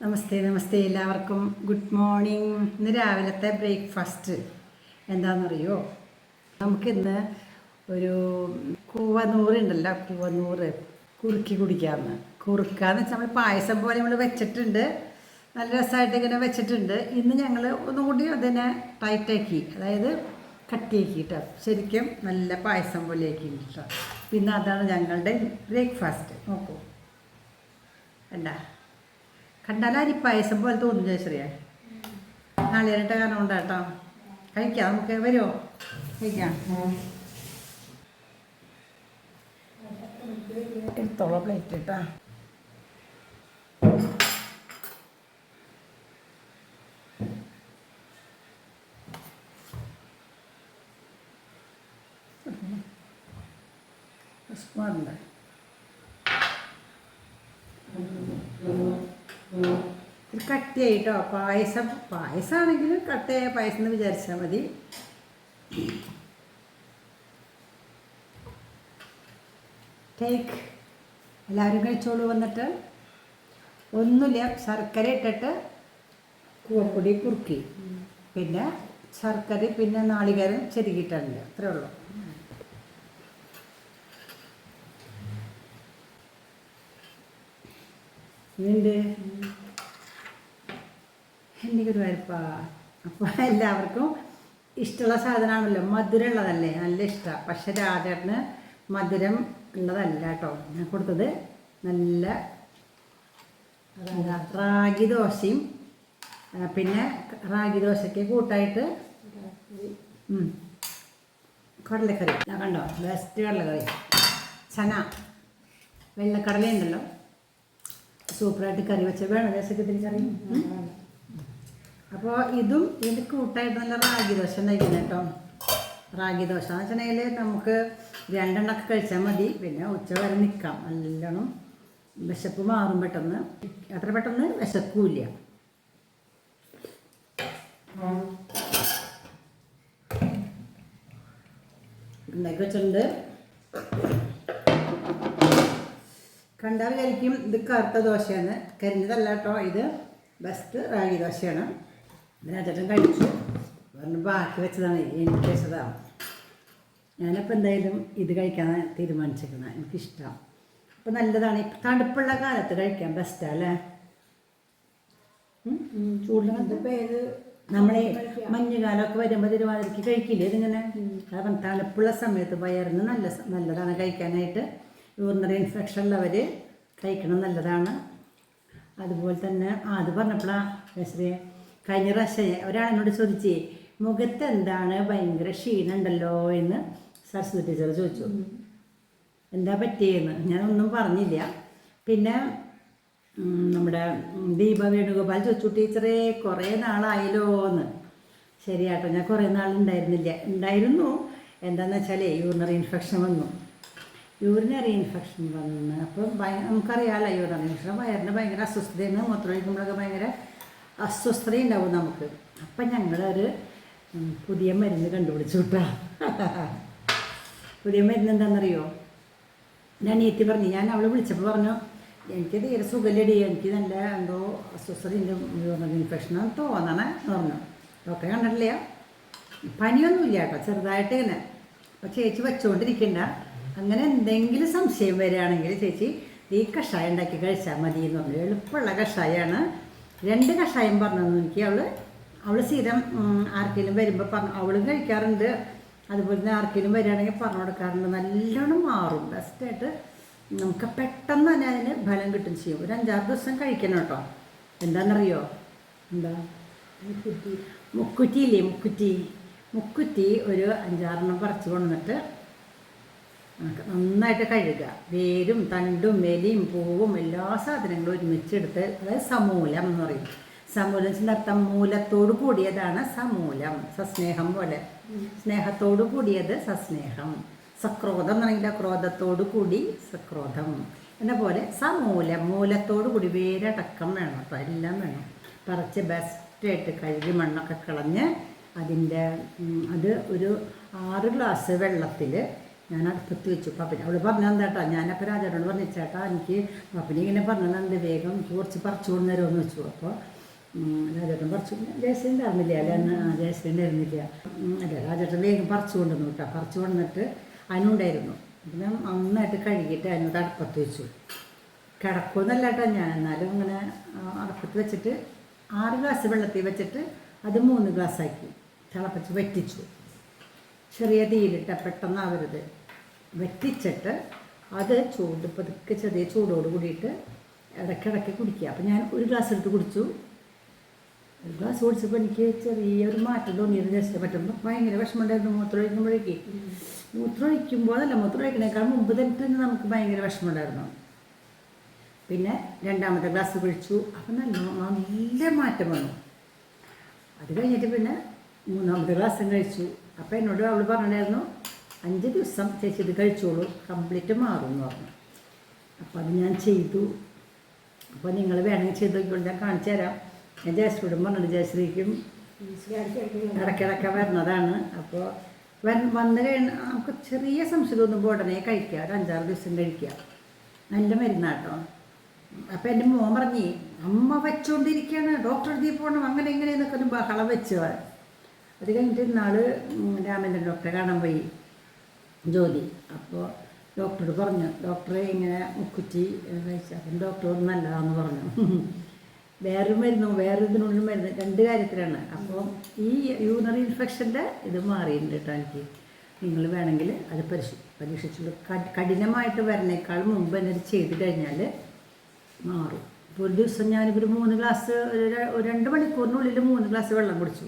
നമസ്തേ നമസ്തേ എല്ലാവർക്കും good morning. ഇന്ന് രാവിലത്തെ ബ്രേക്ക്ഫാസ്റ്റ് എന്താണെന്നറിയോ? നമുക്കിന്ന് ഒരു കൂവനൂറുണ്ടല്ലോ, കൂവനൂറ് കുറുക്കി കുടിക്കാമെന്ന്. കുറുക്കാന്ന് വെച്ചാൽ നമ്മൾ പായസം പോലെ നമ്മൾ വെച്ചിട്ടുണ്ട്, നല്ല രസമായിട്ട് ഇങ്ങനെ വെച്ചിട്ടുണ്ട്. ഇന്ന് ഞങ്ങൾ ഒന്നും കൂടി അതിനെ ടൈറ്റാക്കി, അതായത് കട്ടിയാക്കി കേട്ടോ, ശരിക്കും നല്ല പായസം പോലെ ആക്കി കേട്ടോ. പിന്നെ അതാണ് ഞങ്ങളുടെ ബ്രേക്ക്ഫാസ്റ്റ്. നോക്കൂ, കണ്ടാ കണ്ടാൽ അരിപ്പായസം പോലെ തോന്നുന്നു ജയശ്രീയ. നാളികേരട്ട കാരണം ഉണ്ടാട്ടോ. കഴിക്കാം, നമുക്ക് വരുമോ? കഴിക്കാം. എടുത്തോളോ പ്ലേറ്റ് കേട്ടോ. സ്പൂണുണ്ട്. ഇത് കട്ടിയായിട്ടോ, പായസമാണെങ്കിൽ കട്ടയായ പായസം എന്ന് വിചാരിച്ചാൽ മതി. ടേക്ക്, എല്ലാവരും കഴിച്ചോളൂ. വന്നിട്ട് ഒന്നുമില്ല, ശർക്കര ഇട്ടിട്ട് കൂവപ്പൊടി കുറുക്കി, പിന്നെ ശർക്കര, പിന്നെ നാളികേരം ചെരുകിയിട്ടുണ്ട്, അത്രേ ഉള്ളൂ. ഇതുണ്ട് എനിക്കൊരു വരപ്പാ. അപ്പോൾ എല്ലാവർക്കും ഇഷ്ടമുള്ള സാധനമാണല്ലോ, മധുരം ഉള്ളതല്ലേ, നല്ല ഇഷ്ടമാണ്. പക്ഷെ രാജേട്ടന് മധുരം ഉള്ളതല്ല കേട്ടോ ഞാൻ കൊടുത്തത്. നല്ല റാഗി ദോശയും, പിന്നെ റാഗി ദോശയ്ക്ക് കൂട്ടായിട്ട് കടലക്കറി. ഞാൻ കണ്ടോ, ബെസ്റ്റ് കടലക്കറി. ചന വെള്ളക്കടലയുണ്ടല്ലോ, സൂപ്പറായിട്ട് കറി വെച്ച വേണം രസത്തിന് കറി. അപ്പോൾ ഇതും ഇതിൻ്റെ കൂട്ടായിട്ട് നല്ല റാഗി ദോശ ഉണ്ടായിരിക്കുന്നത് കേട്ടോ. റാഗി ദോശ എന്ന് വെച്ചിട്ടുണ്ടെങ്കിൽ നമുക്ക് രണ്ടെണ്ണമൊക്കെ കഴിച്ചാൽ മതി, പിന്നെ ഉച്ച വരെ നിൽക്കാം. നല്ലോണം വിശപ്പ് മാറും പെട്ടെന്ന്, അത്ര പെട്ടെന്ന് വിശക്കൂല്ല. ഉണ്ടാക്കി വെച്ചിട്ടുണ്ട്. കണ്ടാൽ വിചാരിക്കും ഇത് കറുത്ത ദോശയാണ്, കരിഞ്ഞതല്ല കേട്ടോ. ഇത് ബെസ്റ്റ് റാഗി ദോശയാണ്. രാജേട്ടൻ കഴിച്ചു, പറഞ്ഞു ബാക്കി വെച്ചതാണ്, എനിക്ക് വെച്ചതാണ്. ഞാനിപ്പോൾ എന്തായാലും ഇത് കഴിക്കാനാണ് തീരുമാനിച്ചിരിക്കുന്നത്. എനിക്കിഷ്ടം. അപ്പോൾ നല്ലതാണ്, തണുപ്പുള്ള കാലത്ത് കഴിക്കാൻ ബെസ്റ്റാണ് അല്ലേ. ചൂടിന് പേര് നമ്മളെ മഞ്ഞുകാലമൊക്കെ വരുമ്പോൾ തിരുവാതിരയ്ക്ക് കഴിക്കില്ലേ ഇതിങ്ങനെ. കാരണം തണുപ്പുള്ള സമയത്ത് വയറിന് നല്ലതാണ് കഴിക്കാനായിട്ട്. യൂറിനറി ഇൻഫെക്ഷൻ ഉള്ളവർ കഴിക്കണം, നല്ലതാണ്. അതുപോലെ തന്നെ അത് പറഞ്ഞപ്പോഴാണ് ശ്രീ കഴിഞ്ഞ പ്രാവശ്യം ഒരാളെന്നോട് ചോദിച്ചേ, മുഖത്ത് എന്താണ് ഭയങ്കര ക്ഷീണമുണ്ടല്ലോ എന്ന് സരസ്വതി ടീച്ചർ ചോദിച്ചു. എന്താ പറ്റിയെന്ന് ഞാനൊന്നും പറഞ്ഞില്ല. പിന്നെ നമ്മുടെ ദീപ വേണുഗോപാൽ ചോദിച്ചു, ടീച്ചറെ കുറേ നാളായല്ലോ എന്ന്. ശരിയാട്ടോ, ഞാൻ കുറേ ഉണ്ടായിരുന്നു. എന്താണെന്ന് വെച്ചാൽ യൂറിനറി ഇൻഫെക്ഷൻ വന്നു. അപ്പം നമുക്കറിയാമല്ലോ, യൂറിനറി ഇൻഫെക്ഷൻ വയറിന് ഭയങ്കര അസ്വസ്ഥതയാണ്. മൂത്രമൊഴിക്കുമ്പോഴൊക്കെ ഭയങ്കര അസ്വസ്ഥതയുണ്ടാവും നമുക്ക്. അപ്പം ഞങ്ങളൊരു പുതിയ മരുന്ന് കണ്ടുപിടിച്ചു കേട്ടോ. പുതിയ മരുന്ന് എന്താണെന്നറിയോ? ഞാൻ അനിയത്തി പറഞ്ഞു, ഞാൻ അവളെ വിളിച്ചപ്പോൾ പറഞ്ഞു, എനിക്ക് തീരെ സുഖമില്ലടി, എനിക്ക് നല്ല എന്തോ അസ്വസ്ഥതയുണ്ട്, യൂറിനറി ഇൻഫെക്ഷനാണ് തോന്നണേ എന്ന് പറഞ്ഞു. ഡോക്ടറെ കണ്ടിട്ടില്ല, പനിയൊന്നുമില്ല കേട്ടോ, ചെറുതായിട്ട് ഇങ്ങനെ. അപ്പോൾ ചേച്ചി വെച്ചുകൊണ്ടിരിക്കണ്ട, അങ്ങനെ എന്തെങ്കിലും സംശയം വരികയാണെങ്കിൽ ചേച്ചി ഈ കഷായം ഉണ്ടാക്കി കഴിച്ചാൽ മതി എന്ന് പറഞ്ഞു. എളുപ്പമുള്ള കഷായമാണ്. 2 കഷായം പറഞ്ഞു എനിക്ക്. അവൾ സ്ഥിരം ആർക്കെങ്കിലും വരുമ്പോൾ അവളും കഴിക്കാറുണ്ട്. അതുപോലെ തന്നെ ആർക്കെങ്കിലും വരികയാണെങ്കിൽ പറഞ്ഞു കൊടുക്കാറുണ്ട്. നല്ലോണം മാറും, ബെസ്റ്റായിട്ട് നമുക്ക് പെട്ടെന്ന് തന്നെ അതിന് ഫലം കിട്ടും ചെയ്യും. ഒരു 5-6 ദിവസം കഴിക്കണം കേട്ടോ. എന്താണെന്നറിയോ? എന്താ മുക്കുറ്റിയില്ലേ, മുക്കുറ്റി ഒരു 5-6 പറിച്ച് കൊണ്ടുവന്നിട്ട് നന്നായിട്ട് കഴുകുക. വേരും തണ്ടും ഇലയും പൂവും എല്ലാ സാധനങ്ങളും ഒരുമിച്ചെടുത്ത്, അതായത് സമൂലം എന്ന് പറയും. സമൂലം അർത്ഥം മൂലത്തോട് കൂടിയതാണ് സമൂലം. സസ്നേഹം പോലെ, സ്നേഹത്തോട് കൂടിയത് സസ്നേഹം. സക്രോധം എന്ന് പറഞ്ഞാൽ ക്രോധത്തോട് കൂടി സക്രോധം എന്ന പോലെ സമൂലം, മൂലത്തോട് കൂടി വേരടക്കം വേണം കേട്ടോ, എല്ലാം വേണം. പറിച്ച് ബെസ്റ്റായിട്ട് കഴുകി മണ്ണൊക്കെ കളഞ്ഞ് അത് ഒരു 6 ഗ്ലാസ് വെള്ളത്തിൽ ഞാൻ അടുപ്പത്ത് വെച്ചു. പപ്പനെ അവൾ പറഞ്ഞാൽ എന്താ ഞാനപ്പോൾ രാജാനോട് പറഞ്ഞു, ചേട്ടാ എനിക്ക് പപ്പനെ ഇങ്ങനെ പറഞ്ഞത് വേഗം എനിക്ക് കുറച്ച് പറിച്ചു കൊണ്ട് തരുമെന്ന് വെച്ചു. അപ്പോൾ രാജേട്ടൻ പറിച്ചു. ജയശ്രീ ഉണ്ടായിരുന്നില്ല അല്ലേ അന്ന്? ജയശ്രീ ഉണ്ടായിരുന്നില്ല. അല്ല, രാജേട്ടൻ വേഗം പറിച്ചു കൊണ്ടുവന്നു കേട്ടോ. പറിച്ചു കൊണ്ടുവന്നിട്ട് അതിനുണ്ടായിരുന്നു. അപ്പം ഞാൻ നന്നായിട്ട് കഴുകിയിട്ട് അതിനോട് അടുപ്പത്ത് വെച്ചു. കിടക്കുമെന്നല്ല കേട്ടോ ഞാൻ, എന്നാലും ഇങ്ങനെ അടുപ്പത്ത് വെച്ചിട്ട് 6 ഗ്ലാസ് വെള്ളത്തിൽ വെച്ചിട്ട് അത് 3 ഗ്ലാസ്സാക്കി തിളപ്പിച്ച് വറ്റിച്ചു. ചെറിയ തീയിലിട്ട പെട്ടെന്നാവരുത്. വറ്റിച്ചിട്ട് അത് പതുക്കെ ചെറിയ ചൂടോട് കൂടിയിട്ട് ഇടയ്ക്കിടയ്ക്ക് കുടിക്കുക. അപ്പം ഞാൻ 1 ഗ്ലാസ് എടുത്ത് കുടിച്ചു. 1 ഗ്ലാസ് കുടിച്ചപ്പോൾ എനിക്ക് ചെറിയൊരു മാറ്റം തോന്നിയത്. ജസ്റ്റ് പറ്റുമ്പോൾ ഭയങ്കര വിഷമമുണ്ടായിരുന്നു മൂത്രമൊഴിക്കുമ്പോഴല്ല, മൂത്രമൊഴിക്കണേക്കാൾ മുമ്പ് തന്നെ നമുക്ക് ഭയങ്കര വിഷമമുണ്ടായിരുന്നു. പിന്നെ 2ാമത്തെ ഗ്ലാസ് കുടിച്ചു. അപ്പം നല്ല മാറ്റം വന്നു. അത് കഴിഞ്ഞിട്ട് പിന്നെ 3ാമത്തെ ഗ്ലാസ്സും കഴിച്ചു. അപ്പോൾ എന്നോട് അവൾ പറഞ്ഞിട്ടുണ്ടായിരുന്നു 5 ദിവസം ചേച്ചി ഇത് കഴിച്ചോളൂ, കംപ്ലീറ്റ് മാറും എന്ന് പറഞ്ഞു. അപ്പോൾ അത് ഞാൻ ചെയ്തു. അപ്പോൾ നിങ്ങൾ വേണമെങ്കിൽ ചെയ്ത് നോക്കിക്കോളൂ, ഞാൻ കാണിച്ചു തരാം. ഞാൻ ജയശ്രീയോടും പറഞ്ഞിട്ട് ജയശ്രീക്കും ഇടയ്ക്കിടയ്ക്ക് വരുന്നതാണ്. അപ്പോൾ വന്നു കഴിഞ്ഞാൽ നമുക്ക് ചെറിയ സംശയം തോന്നുമ്പോൾ ഉടനെ കഴിക്കുക, ഒരു 5-6 ദിവസം കഴിക്കുക. നല്ല മരുന്നാട്ടോ. അപ്പം എൻ്റെ മോൻ പറഞ്ഞേ അമ്മ വെച്ചുകൊണ്ടിരിക്കുകയാണ്, ഡോക്ടർ അടുത്ത് പോകണം, അങ്ങനെ ഇങ്ങനെ എന്നൊക്കെ ഒരു ബഹളം വെച്ച്. അത് കഴിഞ്ഞിട്ട് ഇന്നാള് രാമേന്ദ്രൻ ഡോക്ടറെ കാണാൻ പോയി, ജ്യോതി. അപ്പോൾ ഡോക്ടറോട് പറഞ്ഞു, ഡോക്ടറെ ഇങ്ങനെ മുക്കുറ്റി കഴിച്ചു. അപ്പം ഡോക്ടർ നല്ലതാണെന്ന് പറഞ്ഞു. വേറെ ഇതിനുള്ളിൽ മരുന്ന് 2 കാര്യത്തിലാണ്. അപ്പോൾ ഈ യൂറിനറി ഇൻഫെക്ഷൻ്റെ ഇത് മാറിയിട്ടുണ്ട് കേട്ടോ എനിക്ക്. നിങ്ങൾ വേണമെങ്കിൽ അത് പരീക്ഷിച്ചുള്ളൂ. കഠിനമായിട്ട് വരണേക്കാൾ മുമ്പ് തന്നെ ഇത് ചെയ്ത് കഴിഞ്ഞാൽ മാറും. ഇപ്പോൾ ഒരു ദിവസം ഞാനിപ്പോൾ 3 ഗ്ലാസ്, ഒരു 2 മണിക്കൂറിനുള്ളിൽ 3 ഗ്ലാസ് വെള്ളം കുടിച്ചു.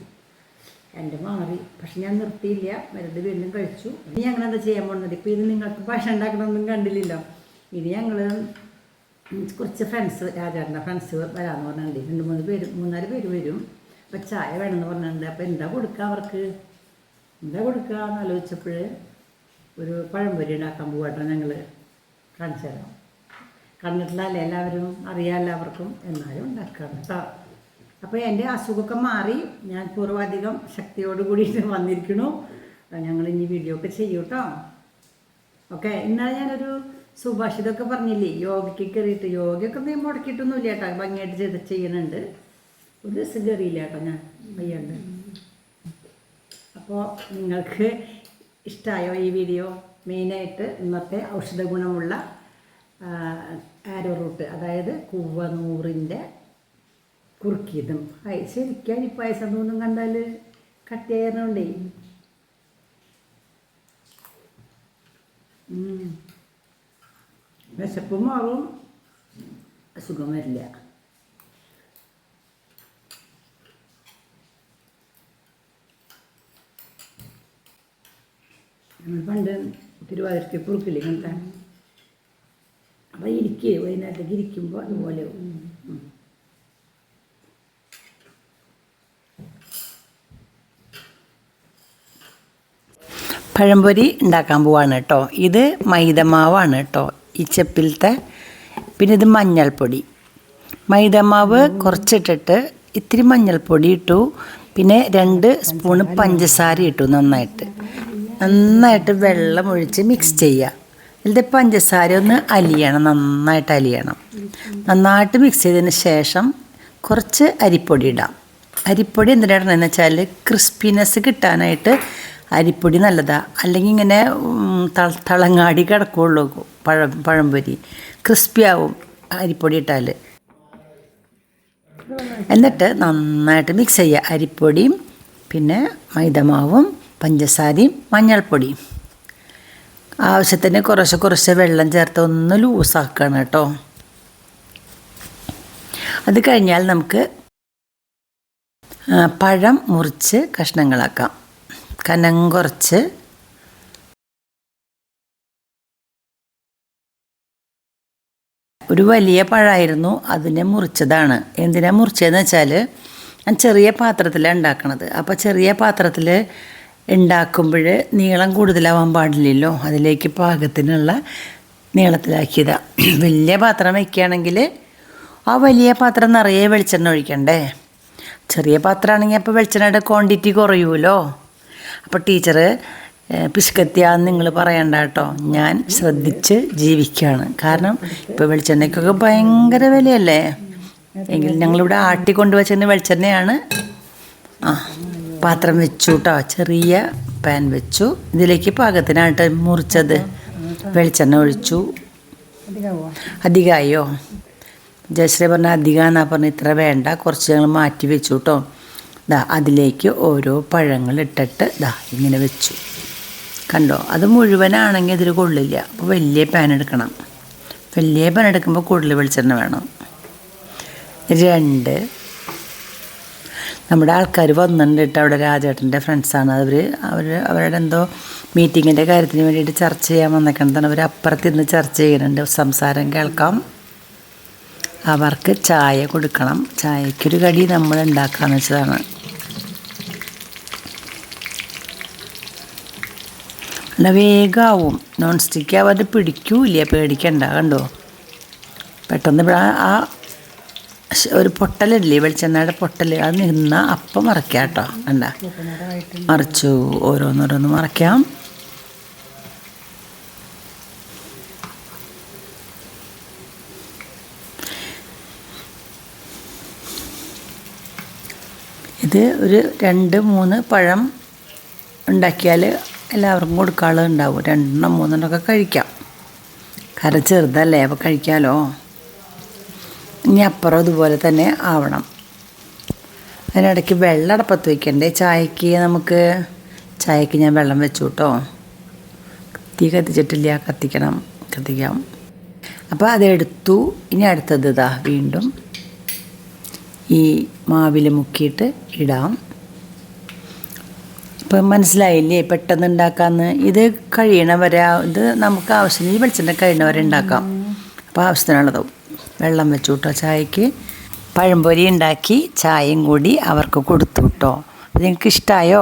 എൻ്റെ മാറി. പക്ഷെ ഞാൻ നിർത്തിയില്ല, മരുന്ന് വീണ്ടും കഴിച്ചു. ഇനി ഞങ്ങൾ എന്താ ചെയ്യാൻ പോകുന്നത്? ഇപ്പോൾ ഇത് നിങ്ങൾക്ക് ഭക്ഷണം ഉണ്ടാക്കണമെന്നും കണ്ടില്ലല്ലോ. ഇനി ഞങ്ങൾ കുറച്ച് ഫ്രണ്ട്സ്, രാജാറിൻ്റെ ഫ്രണ്ട്സ് വരാമെന്ന് പറഞ്ഞിട്ടുണ്ട്. 3-4 പേര് വരും. അപ്പോൾ ചായ വേണമെന്ന് പറഞ്ഞിട്ടുണ്ട്. അപ്പോൾ എന്താ കൊടുക്കുക അവർക്ക്, എന്താ കൊടുക്കുക എന്ന് ആലോചിച്ചപ്പോൾ ഒരു പഴംപൊരി ഉണ്ടാക്കാൻ പോകട്ടോ. ഞങ്ങൾ കാണിച്ചു തരാം. കണ്ടിട്ടില്ലല്ലേ, എല്ലാവരും അറിയാം എല്ലാവർക്കും, എന്നാലും ഉണ്ടാക്കാം കേട്ടോ. അപ്പോൾ എൻ്റെ അസുഖമൊക്കെ മാറി, ഞാൻ പൂർവാധികം ശക്തിയോട് കൂടിയിട്ട് വന്നിരിക്കണു. ഞങ്ങൾ ഇനി വീഡിയോ ഒക്കെ ചെയ്യും കേട്ടോ. ഓക്കെ, ഇന്നാളെ ഞാനൊരു സുഭാഷിതമൊക്കെ പറഞ്ഞില്ലേ, യോഗയ്ക്ക് കയറിയിട്ട്. യോഗയൊക്കെ നീ മുടക്കിയിട്ടൊന്നുമില്ല കേട്ടോ, ഭംഗിയായിട്ട് ചെയ്യുന്നുണ്ട്. ഒരു ദിവസം കയറിയില്ല കേട്ടോ ഞാൻ, വയ്യാണ്ട്. അപ്പോൾ നിങ്ങൾക്ക് ഇഷ്ടമായോ ഈ വീഡിയോ? മെയിനായിട്ട് ഇന്നത്തെ ഔഷധ ഗുണമുള്ള ആരോ റൂട്ട്, അതായത് കൂവനൂറിൻ്റെ കുറുക്കിയതും. ശരിക്കും അരിപ്പായസം ഒന്നും കണ്ടാൽ കട്ടിയായിരുന്നുണ്ടേ. വിശപ്പ് മാറും, അസുഖം വരില്ല. നമ്മൾ പണ്ട് തിരുവാതിരക്ക് കുറുക്കില്ലേ ഇങ്ങനത്തെ. അപ്പോൾ വൈകുന്നേരത്തേക്ക് ഇരിക്കുമ്പോൾ അതുപോലെ പഴംപൊരി ഉണ്ടാക്കാൻ പോവാണ് കേട്ടോ. ഇത് മൈദമാവാണ് കേട്ടോ, ഈ ചെപ്പിലത്തെ. പിന്നെ ഇത് മഞ്ഞൾപ്പൊടി. മൈദമാവ് കുറച്ചിട്ടിട്ട് ഇത്തിരി മഞ്ഞൾപ്പൊടി ഇട്ടു. പിന്നെ 2 സ്പൂണ് പഞ്ചസാര ഇട്ടു. നന്നായിട്ട് വെള്ളം ഒഴിച്ച് മിക്സ് ചെയ്യുക. ഇതിൻ്റെ പഞ്ചസാര ഒന്ന് അലിയണം, നന്നായിട്ട് അലിയണം. നന്നായിട്ട് മിക്സ് ചെയ്തതിന് ശേഷം കുറച്ച് അരിപ്പൊടി ഇടാം. അരിപ്പൊടി എന്തിനാണെന്ന് വെച്ചാൽ ക്രിസ്പിനെസ് കിട്ടാനായിട്ട് അരിപ്പൊടി നല്ലതാണ്. അല്ലെങ്കിൽ ഇങ്ങനെ തളങ്ങാടി കിടക്കുകയുള്ളൂ പഴംപൊരി, ക്രിസ്പി ആവും അരിപ്പൊടി ഇട്ടാൽ. എന്നിട്ട് നന്നായിട്ട് മിക്സ് ചെയ്യുക. അരിപ്പൊടിയും പിന്നെ മൈദമാവും പഞ്ചസാരയും മഞ്ഞൾപ്പൊടിയും. ആവശ്യത്തിന് കുറച്ച് വെള്ളം ചേർത്ത് ഒന്ന് ലൂസാക്കണം കേട്ടോ. അത് കഴിഞ്ഞാൽ നമുക്ക് പഴം മുറിച്ച് കഷ്ണങ്ങളാക്കാം. കനം കുറച്ച് ഒരു വലിയ പഴമായിരുന്നു, അതിനെ മുറിച്ചതാണ്. എന്തിനാ മുറിച്ചതെന്ന് വെച്ചാൽ ഞാൻ ചെറിയ പാത്രത്തിലാണ് ഉണ്ടാക്കണത്. അപ്പോൾ ചെറിയ പാത്രത്തിൽ ഉണ്ടാക്കുമ്പോൾ നീളം കൂടുതലാവാൻ പാടില്ലല്ലോ, അതിലേക്ക് പാകത്തിനുള്ള നീളത്തിലാക്കിയതാണ്. വലിയ പാത്രം വയ്ക്കുകയാണെങ്കിൽ ആ വലിയ പാത്രം നിറയെ വെളിച്ചെണ്ണ ഒഴിക്കണ്ടേ. ചെറിയ പാത്രമാണെങ്കിൽ അപ്പോൾ വെളിച്ചെണ്ണയുടെ ക്വാണ്ടിറ്റി കുറയുമല്ലോ. അപ്പോൾ ടീച്ചർ പിശുക്കത്തിയാന്ന് നിങ്ങൾ പറയണ്ട കേട്ടോ. ഞാൻ ശ്രദ്ധിച്ച് ജീവിക്കുകയാണ്. കാരണം ഇപ്പോൾ വെളിച്ചെണ്ണയ്ക്കൊക്കെ ഭയങ്കര വിലയല്ലേ. എങ്കിൽ ഞങ്ങളിവിടെ ആട്ടിക്കൊണ്ട് വെച്ചിരുന്ന വെളിച്ചെണ്ണയാണ്. പാത്രം വെച്ചു കേട്ടോ, ചെറിയ പാൻ വെച്ചു. ഇതിലേക്ക് പാകത്തിനായിട്ട് മുറിച്ചത് വെളിച്ചെണ്ണ ഒഴിച്ചു. അധികമായോ? ജയശ്രീ പറഞ്ഞാൽ അധികമാണെന്നാ പറഞ്ഞാൽ ഇത്ര വേണ്ട, കുറച്ച് ഞങ്ങൾ മാറ്റി വെച്ചു കേട്ടോ. അതിലേക്ക് ഓരോ പഴങ്ങൾ ഇട്ടിട്ട് ഇങ്ങനെ വെച്ചു. കണ്ടോ, അത് മുഴുവനാണെങ്കിൽ ഇതിൽ കൊള്ളില്ല. അപ്പോൾ വലിയ പാൻ എടുക്കണം. വലിയ പാൻ എടുക്കുമ്പോൾ കൂടുതൽ വെളിച്ചെണ്ണ വേണം. 2 നമ്മുടെ ആൾക്കാർ വന്നിട്ടുണ്ട് കേട്ടോ. അവിടെ രാജേട്ടൻ്റെ ഫ്രണ്ട്സാണ്. അവരുടെ എന്തോ മീറ്റിങ്ങിൻ്റെ കാര്യത്തിന് വേണ്ടിയിട്ട് ചർച്ച ചെയ്യാൻ വന്നേക്കുന്നതാണ്. അവർ അപ്പുറത്തിരുന്ന് ചർച്ച ചെയ്യുന്നുണ്ട്, സംസാരം കേൾക്കാം. അവർക്ക് ചായ കൊടുക്കണം. ചായക്കൊരു കടി നമ്മൾ ഉണ്ടാക്കാമെന്ന് വെച്ചതാണ്. അല്ല, വേഗമാവും. നോൺ സ്റ്റിക്ക് ആവാതെ പിടിക്കൂല, പേടിക്കണ്ട. കണ്ടോ, പെട്ടെന്ന് ആ ഒരു പൊട്ടലില്ലേ, വെളിച്ചെണ്ണയുടെ പൊട്ടൽ, അത് നിന്നാൽ അപ്പം മറയ്ക്കാം കേട്ടോ. കണ്ട, മറിച്ചു. ഓരോന്നോരോന്ന് മറയ്ക്കാം. ഇത് ഒരു 2-3 പഴം ഉണ്ടാക്കിയാൽ എല്ലാവർക്കും കൊടുക്കാനുള്ളത് ഉണ്ടാവും. 2-3 ഒക്കെ കഴിക്കാം. കാരണം ചെറുതല്ലേ, അപ്പോൾ കഴിക്കാമല്ലോ. ഇനി അപ്പുറം ഇതുപോലെ തന്നെ ആവണം. അതിനിടയ്ക്ക് വെള്ളം അടപ്പത്ത് വയ്ക്കണ്ടേ ചായക്ക്. ചായക്ക് ഞാൻ വെള്ളം വെച്ചു കേട്ടോ. തീ കത്തിച്ചിട്ടില്ല, കത്തിക്കാം. അപ്പോൾ അതെടുത്തു. ഇനി അടുത്തത് വീണ്ടും ഈ മാവിൽ മുക്കിയിട്ട് ഇടാം. ഇപ്പം മനസ്സിലായില്ലേ, പെട്ടെന്ന് ഉണ്ടാക്കാമെന്ന്. ഇത് കഴിയണവരെ, ഇത് നമുക്ക് ആവശ്യത്തിന് ഈ വെളിച്ചെണ്ണ കഴിയണവരെ ഉണ്ടാക്കാം. അപ്പോൾ ആവശ്യത്തിനുള്ളതാവും. വെള്ളം വെച്ചു കേട്ടോ. ചായക്ക് പഴംപൊരി ഉണ്ടാക്കി ചായയും കൂടി അവർക്ക് കൊടുത്തു കേട്ടോ. നിങ്ങൾക്ക് ഇഷ്ടമായോ?